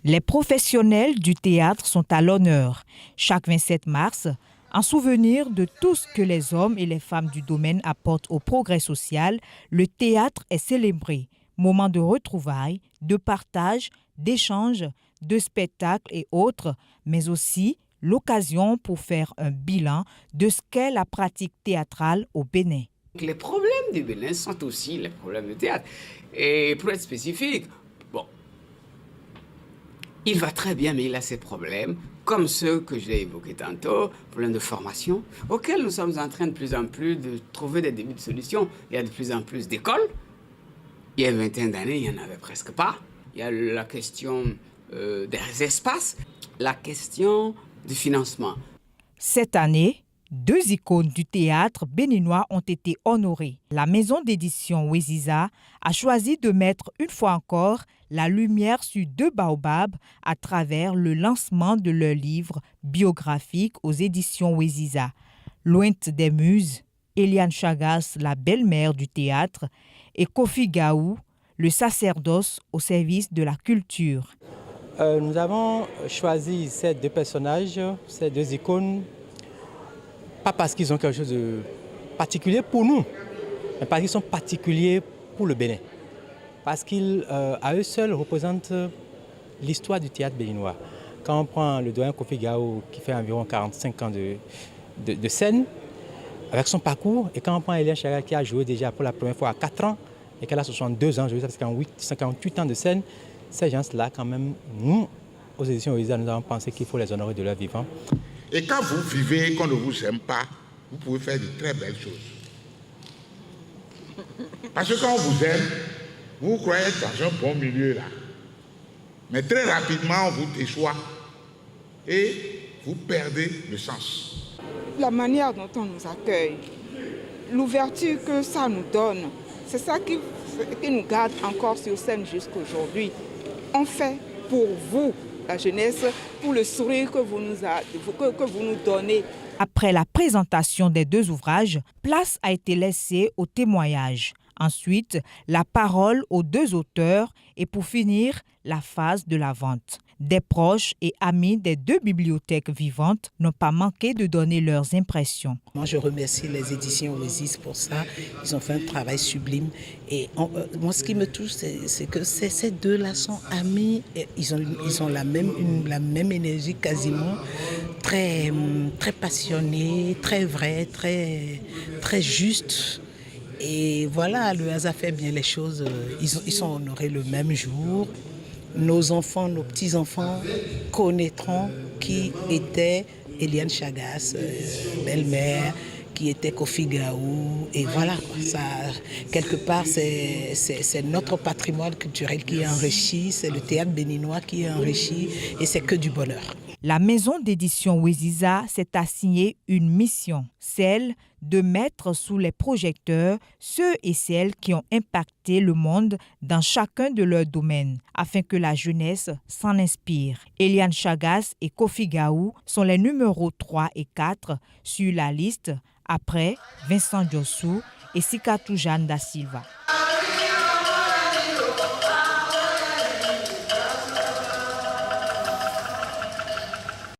Les professionnels du théâtre sont à l'honneur. Chaque 27 mars, en souvenir de tout ce que les hommes et les femmes du domaine apportent au progrès social, le théâtre est célébré. Moment de retrouvailles, de partage, d'échanges, de spectacles et autres, mais aussi l'occasion pour faire un bilan de ce qu'est la pratique théâtrale au Bénin. Les problèmes du Bénin sont aussi les problèmes du théâtre. Et pour être spécifique, il va très bien, mais il a ses problèmes, comme ceux que j'ai évoqués tantôt, problèmes de formation, auxquels nous sommes en train de plus en plus de trouver des débuts de solutions. Il y a de plus en plus d'écoles. Il y a une vingtaine d'années, il n'y en avait presque pas. Il y a la question des espaces, la question du financement. Cette année, 2 icônes du théâtre béninois ont été honorées. La maison d'édition Weziza a choisi de mettre une fois encore la lumière sur 2 baobabs à travers le lancement de leur livre biographique aux éditions Weziza. Lointe des Muses, Eliane Chagas, la belle-mère du théâtre, et Kofi Gaou, le sacerdoce au service de la culture. Nous avons choisi ces 2 personnages, ces 2 icônes, pas parce qu'ils ont quelque chose de particulier pour nous, mais parce qu'ils sont particuliers pour le Bénin. Parce qu'ils, à eux seuls, représentent l'histoire du théâtre béninois. Quand on prend le doyen Kofi Gaou, qui fait environ 45 ans de scène, avec son parcours, et quand on prend Eliane Chagas, qui a joué déjà pour la première fois à 4 ans, et qu'elle a 62 ans, 58 ans de scène, ces gens-là, quand même, nous, aux éditions Weziza, nous avons pensé qu'il faut les honorer de leur vivant. Et quand vous vivez et qu'on ne vous aime pas, vous pouvez faire de très belles choses. Parce que quand on vous aime, vous croyez être dans un bon milieu là. Mais très rapidement, on vous déçoit et vous perdez le sens. La manière dont on nous accueille, l'ouverture que ça nous donne, c'est ça qui nous garde encore sur scène jusqu'aujourd'hui. On fait pour vous, la jeunesse, pour le sourire que vous nous donnez. Après la présentation des 2 ouvrages, place a été laissée au témoignage. Ensuite, la parole aux 2 auteurs et pour finir, la phase de la vente. Des proches et amis des 2 bibliothèques vivantes n'ont pas manqué de donner leurs impressions. Moi, je remercie les éditions Weziza pour ça. Ils ont fait un travail sublime. Et moi, ce qui me touche, c'est que ces 2-là sont amis. Et ils ont la même énergie quasiment, très passionnée, très vraie, très juste. Et voilà, le hasard fait bien les choses. Ils sont honorés le même jour. Nos enfants, nos petits-enfants connaîtront qui était Eliane Chagas, belle-mère, qui était Kofi Gaou. Et voilà, ça, quelque part, c'est notre patrimoine culturel qui est enrichi, c'est le théâtre béninois qui est enrichi et c'est que du bonheur. La maison d'édition Weziza s'est assignée une mission, celle de mettre sous les projecteurs ceux et celles qui ont impacté le monde dans chacun de leurs domaines, afin que la jeunesse s'en inspire. Eliane Chagas et Kofi Gaou sont les numéros 3 et 4 sur la liste, après Vincent Diossou et Sikatou Jeanne da Silva.